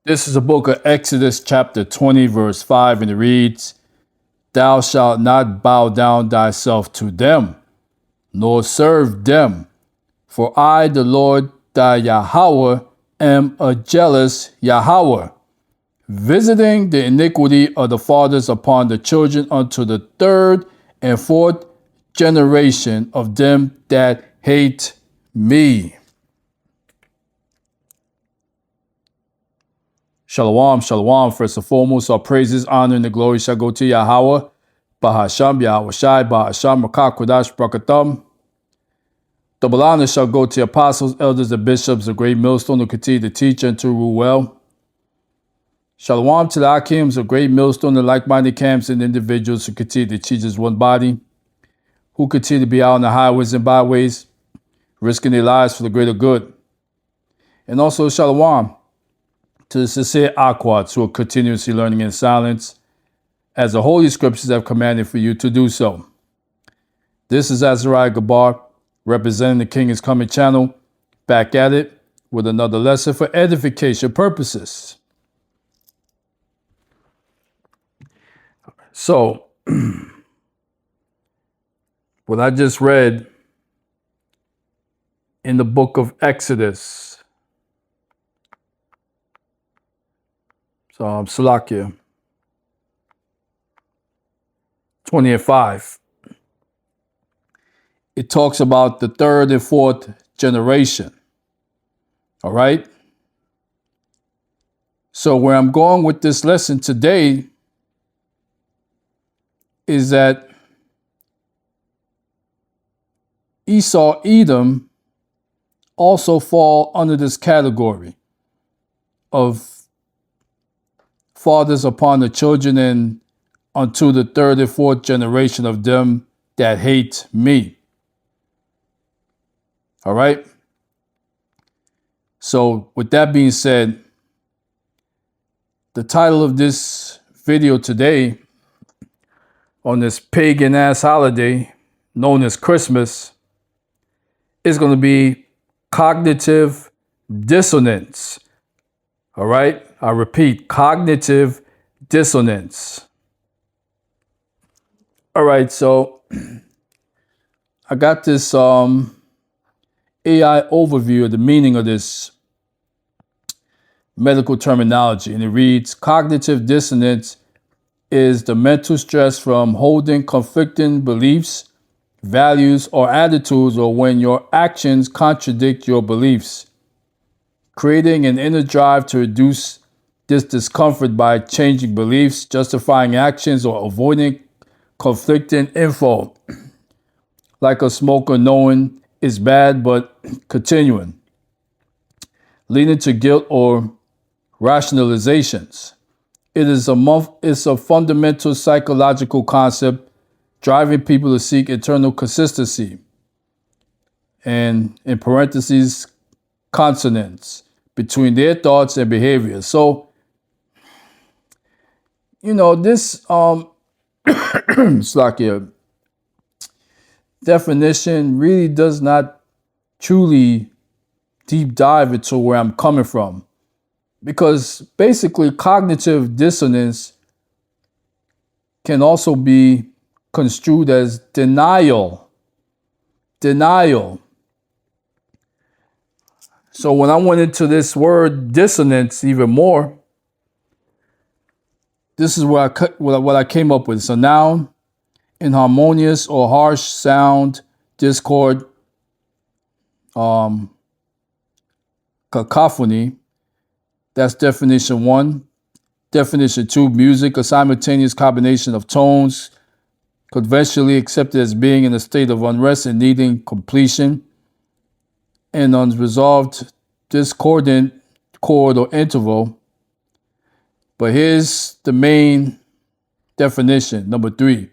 This is the book of Exodus, chapter 20, verse 5, and it reads, Thou shalt not bow down thyself to them, nor serve them. For I, the Lord thy Yahweh, am a jealous Yahweh, visiting the iniquity of the fathers upon the children unto the third and fourth generation of them that hate me. Shalom, shalom. First and foremost, our praises, honor, and the glory shall go to Yahweh, Bahasham, Yahweh Shai, Bahasham, Rakah, Kodash, Brakatham. Double honor shall go to the apostles, elders, and bishops, the great millstone who continue to teach and to rule well. Shalom to the Akims, a great millstone, the like-minded camps and individuals who continue to teach as one body, who continue to be out on the highways and byways, risking their lives for the greater good. And also shalom to the sincere Aquats who are continuously learning in silence, as the Holy Scriptures have commanded for you to do so. This is Azariah Gabar, representing the King is Coming channel, back at it with another lesson for edification purposes. So, what I just read in the book of Exodus, Salakia 20 and 5. It talks about the third and fourth generation. All right? So where I'm going with this lesson today is that Esau, Edom also fall under this category of fathers upon the children and unto the third and fourth generation of them that hate me. All right? So with that being said, the title of this video today on this pagan ass holiday known as Christmas is going to be cognitive dissonance. All right? I repeat, cognitive dissonance. All right, so I got this AI overview of the meaning of this medical terminology, and it reads, cognitive dissonance is the mental stress from holding conflicting beliefs, values, or attitudes, or when your actions contradict your beliefs, creating an inner drive to reduce this discomfort by changing beliefs, justifying actions, or avoiding conflicting info, like a smoker knowing is bad but continuing, leading to guilt or rationalizations. It's a fundamental psychological concept driving people to seek internal consistency, and in parentheses, consonance between their thoughts and behaviors. So, this Slakia definition really does not truly deep dive into where I'm coming from, because basically cognitive dissonance can also be construed as denial. So when I went into this word dissonance even more, this is what I came up with. It's a noun, inharmonious or harsh sound, discord, cacophony. That's definition one. Definition two, music, a simultaneous combination of tones, conventionally accepted as being in a state of unrest and needing completion, an unresolved discordant chord or interval. But here's the main definition. Number three,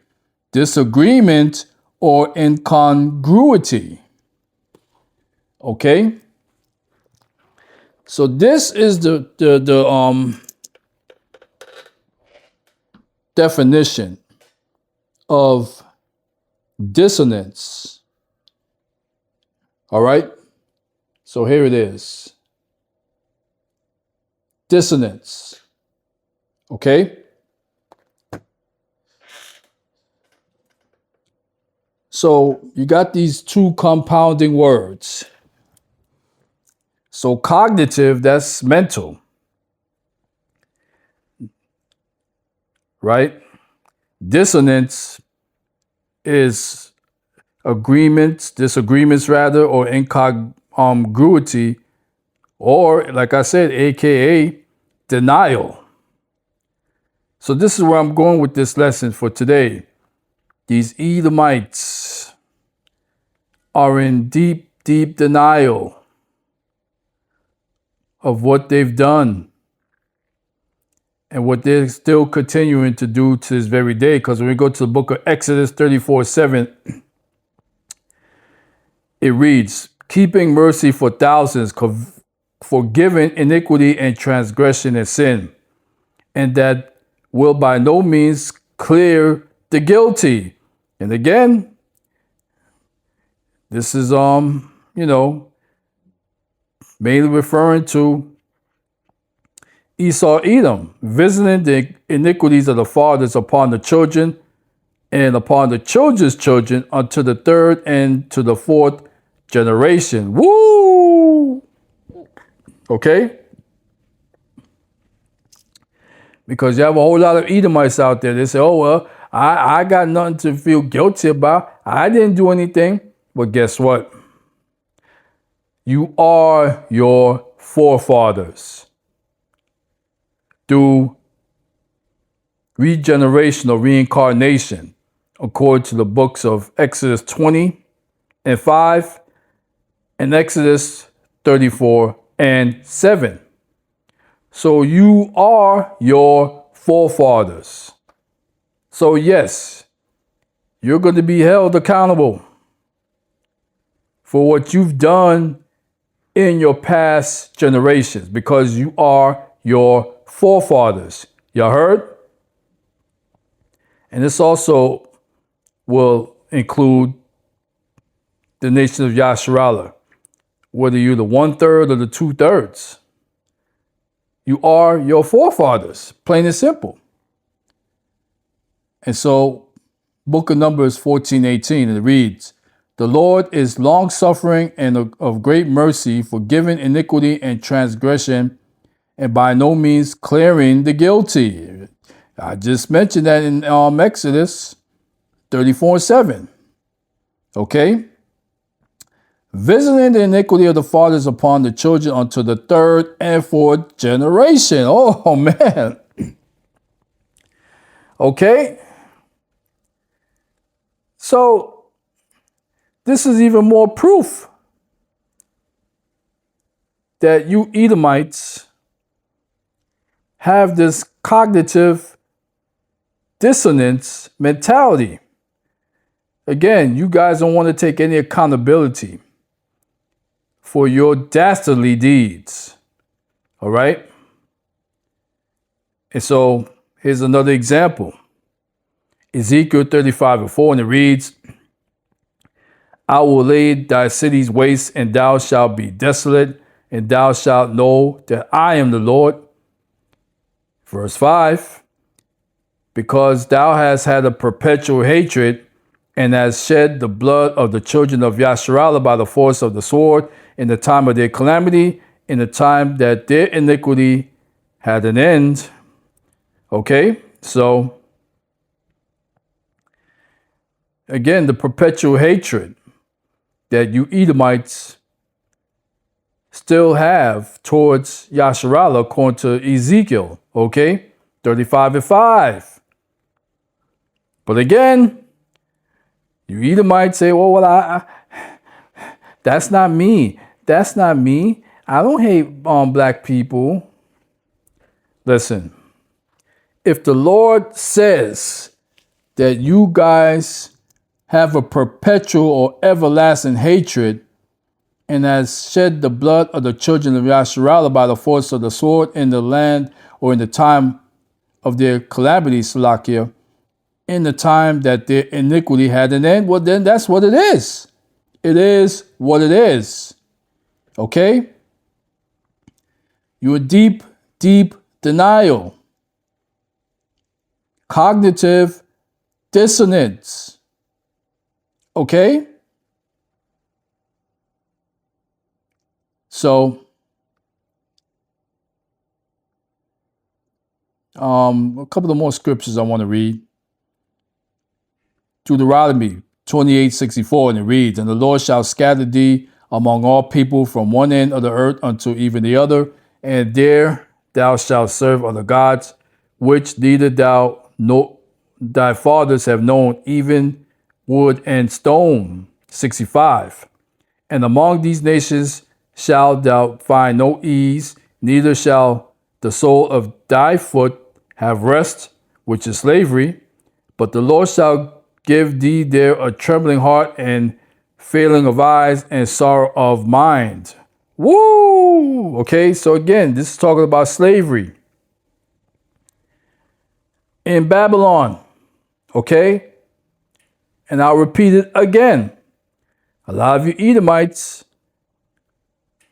disagreement or incongruity. Okay? So this is the definition of dissonance. All right? So here it is. dissonance. Okay? So you got these two compounding words. So cognitive, that's mental, right? Dissonance is disagreements rather, or incongruity, or like I said, AKA denial. So this is where I'm going with this lesson for today. These Edomites are in deep, deep denial of what they've done and what they're still continuing to do to this very day. Because when we go to the book of Exodus 34:7, it reads, keeping mercy for thousands, forgiving iniquity and transgression and sin, and that will by no means clear the guilty. And again, this is mainly referring to Esau, Edom, visiting the iniquities of the fathers upon the children and upon the children's children unto the third and to the fourth generation. Woo! Okay? Because you have a whole lot of Edomites out there. They say, oh, well, I got nothing to feel guilty about. I didn't do anything. But guess what? You are your forefathers. Through regeneration or reincarnation, according to the books of Exodus 20:5 and Exodus 34:7. So you are your forefathers. So yes, you're going to be held accountable for what you've done in your past generations, because you are your forefathers. Y'all heard? And this also will include the nation of Yasharallah, whether you're the 1/3 or the 2/3. You are your forefathers, plain and simple. And so, book of Numbers 14:18, it reads, the Lord is long-suffering and of great mercy, forgiving iniquity and transgression, and by no means clearing the guilty. I just mentioned that in Exodus 34:7. Okay? Visiting the iniquity of the fathers upon the children unto the third and fourth generation. Oh, man. Okay? So, this is even more proof that you Edomites have this cognitive dissonance mentality. Again, you guys don't want to take any accountability for your dastardly deeds. All right? And so here's another example. Ezekiel 35:4, and it reads, I will lay thy cities waste, and thou shalt be desolate, and thou shalt know that I am the Lord. Verse 5, because thou hast had a perpetual hatred, and hast shed the blood of the children of Yasharallah by the force of the sword, in the time of their calamity, in the time that their iniquity had an end. Okay, so again, the perpetual hatred that you Edomites still have towards Yasharallah, according to Ezekiel, okay, 35:5. But again, you Edomites say, well, that's not me. That's not me. I don't hate black people. Listen, if the Lord says that you guys have a perpetual or everlasting hatred and has shed the blood of the children of Yasharallah by the force of the sword in the land or in the time of their calamity, Salakia, in the time that their iniquity had an end, well, then that's what it is. It is what it is. Okay? You're deep, deep denial, cognitive dissonance. Okay? So, a couple of more scriptures I want to read. Deuteronomy 28:64, and it reads, "And the Lord shall scatter thee among all people from one end of the earth unto even the other, and there thou shalt serve other gods, which neither thou nor thy fathers have known, even wood and stone." 65. "And among these nations shalt thou find no ease, neither shall the sole of thy foot have rest," which is slavery, "but the Lord shall give thee there a trembling heart and failing of eyes and sorrow of mind." Woo! Okay, so again, this is talking about slavery in Babylon. Okay, and I'll repeat it again. A lot of you Edomites,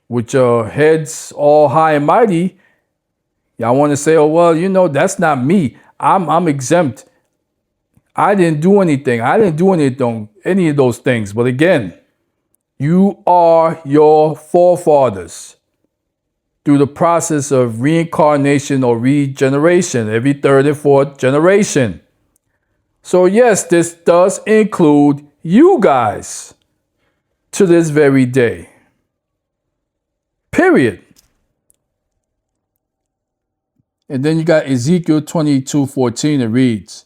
with your heads all high and mighty, y'all want to say, "Oh, well, you know, that's not me. I'm exempt. I didn't do anything. I didn't do any of those things." But again, you are your forefathers through the process of reincarnation or regeneration every third and fourth generation. So yes, this does include you guys to this very day. Period. And then you got Ezekiel 22:14. It reads,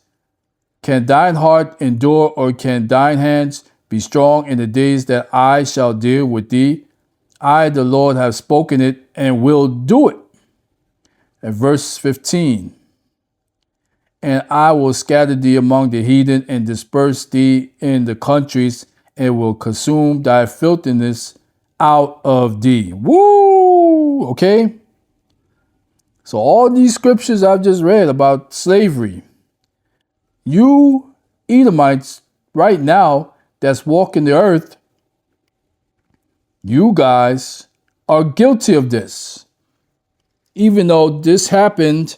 "Can thine heart endure, or can thine hands be strong in the days that I shall deal with thee? I, the Lord, have spoken it and will do it." And verse 15, "And I will scatter thee among the heathen and disperse thee in the countries, and will consume thy filthiness out of thee." Woo! Okay? So all these scriptures I've just read about slavery, you Edomites right now that's walking the earth, you guys are guilty of this, even though this happened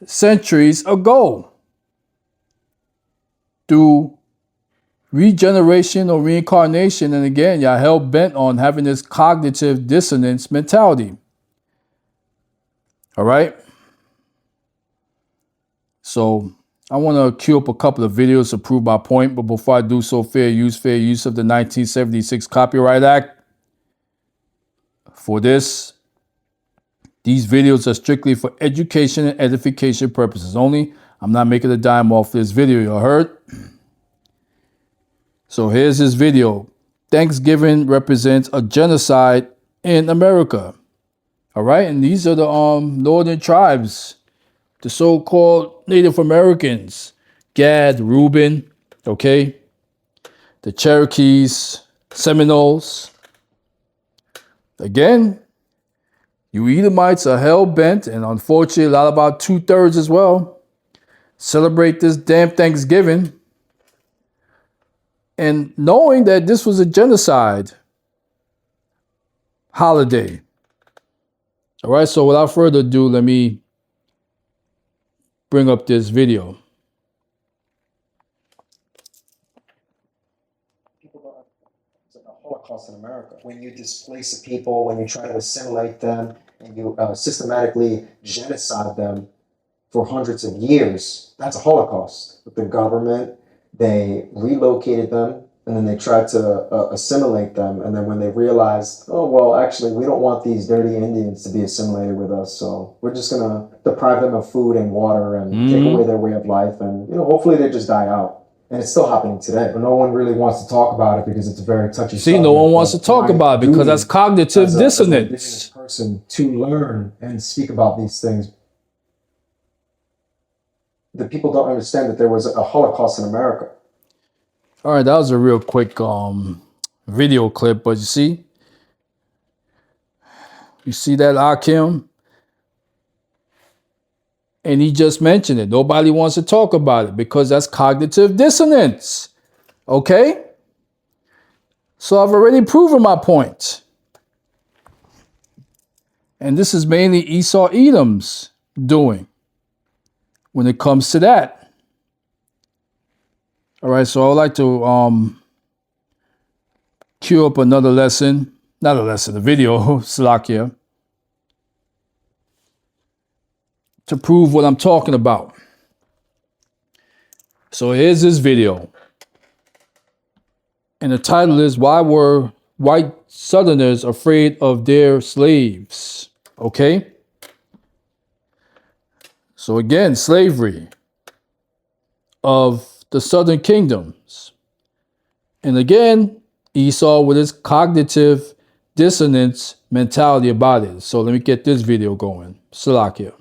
centuries ago through regeneration or reincarnation. And again, y'all hell bent on having this cognitive dissonance mentality. All right. So I want to queue up a couple of videos to prove my point. But before I do so, fair use of the 1976 Copyright Act. For this, these videos are strictly for education and edification purposes only. I'm not making a dime off this video, you heard? So here's this video. Thanksgiving represents a genocide in America. All right, and these are the northern tribes, the so-called Native Americans, Gad, Reuben, okay, the Cherokees, Seminoles. Again, you Edomites are hell-bent, and unfortunately, a lot, about 2/3 as well, celebrate this damn Thanksgiving, and knowing that this was a genocide holiday. All right, so without further ado, let me bring up this video. It's like a Holocaust in America. When you displace a people, when you try to assimilate them, and you systematically genocide them for hundreds of years, that's a Holocaust. With the government, they relocated them, and then they tried to assimilate them. And then when they realized, oh, well, actually, we don't want these dirty Indians to be assimilated with us, so we're just going to deprive them of food and water and take away their way of life. And, hopefully they just die out. And it's still happening today, but no one really wants to talk about it because it's a very touchy subject. See, no one wants to talk about it because that's cognitive dissonance. As an indigenous person to learn and speak about these things. The people don't understand that there was a Holocaust in America. All right, that was a real quick video clip, but you see that Akim? And he just mentioned it. Nobody wants to talk about it because that's cognitive dissonance. Okay? So I've already proven my point. And this is mainly Esau Edom's doing when it comes to that. All right, so I would like to cue up another lesson, not a lesson, a video, Salakia, to prove what I'm talking about. So here's this video. And the title is, Why Were White Southerners Afraid of Their Slaves? Okay? So again, slavery of the southern kingdoms. And again, Esau with his cognitive dissonance mentality about it. So let me get this video going. Salakia.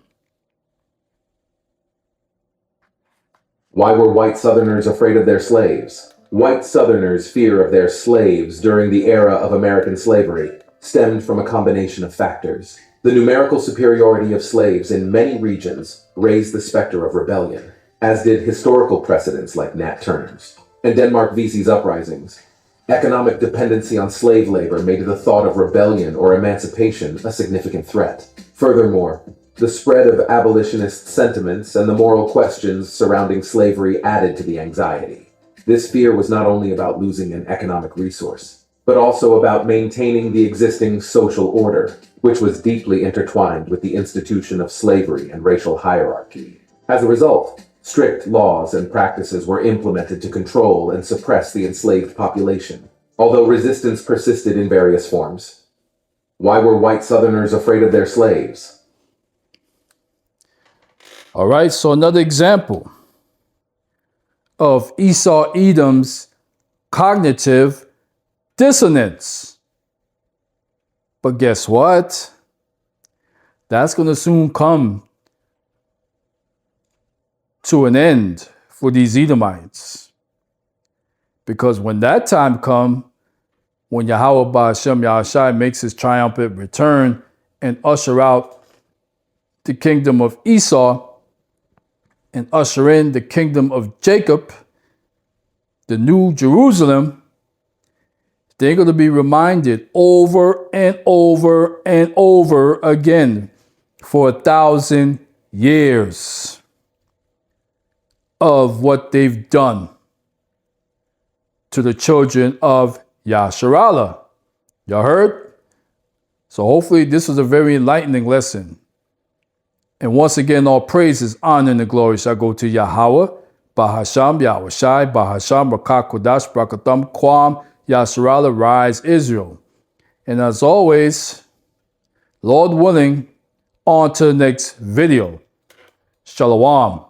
Why were white Southerners afraid of their slaves? White Southerners' fear of their slaves during the era of American slavery stemmed from a combination of factors. The numerical superiority of slaves in many regions raised the specter of rebellion, as did historical precedents like Nat Turner's and Denmark Vesey's uprisings. Economic dependency on slave labor made the thought of rebellion or emancipation a significant threat. Furthermore, the spread of abolitionist sentiments and the moral questions surrounding slavery added to the anxiety. This fear was not only about losing an economic resource, but also about maintaining the existing social order, which was deeply intertwined with the institution of slavery and racial hierarchy. As a result, strict laws and practices were implemented to control and suppress the enslaved population, although resistance persisted in various forms. Why were white Southerners afraid of their slaves? All right, so another example of Esau Edom's cognitive dissonance. But guess what? That's going to soon come to an end for these Edomites. Because when that time comes, when Yahweh Ba'ashem Yahushai makes his triumphant return and usher out the kingdom of Esau and usher in the kingdom of Jacob, the new Jerusalem, they're going to be reminded over and over and over again for 1,000 years of what they've done to the children of Yasharallah. Y'all heard? So hopefully this was a very enlightening lesson. And once again, all praises, honor, and the glory shall go to Yahweh, Bahasham, Yahushai, Bahasham, Rakak, Kodash, Brakatam, Kwam, Yasharallah, Rise, Israel. And as always, Lord willing, on to the next video. Shalom.